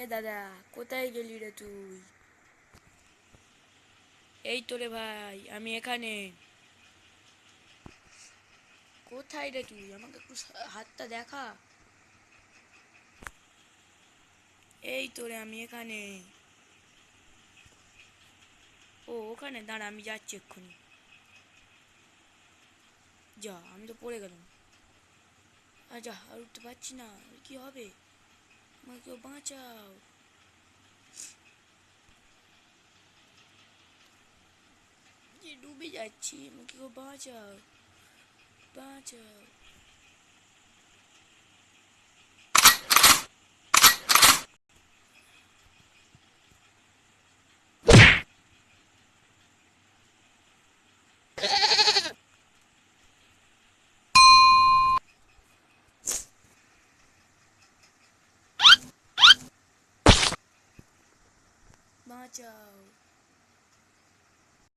দাদা, কোথায় গেলি রে তুই? এই তো রে ভাই, আমি এখানে। কোথায় রে তুই? আমাকে একটু হাতটা দেখা। এই তো রে, আমি এখানে। ও ওখানে দাঁড়া, আমি যাচ্ছি এক্ষুনি। যা, আমি তো পড়ে গেলাম। যা, আর উঠতে পারছি না, কি হবে? আমাকে কেউ বাঁচাও। ডুবে যাচ্ছি, আমাকে কেউ বাঁচাও। বাঁচাও। বাঁচাও।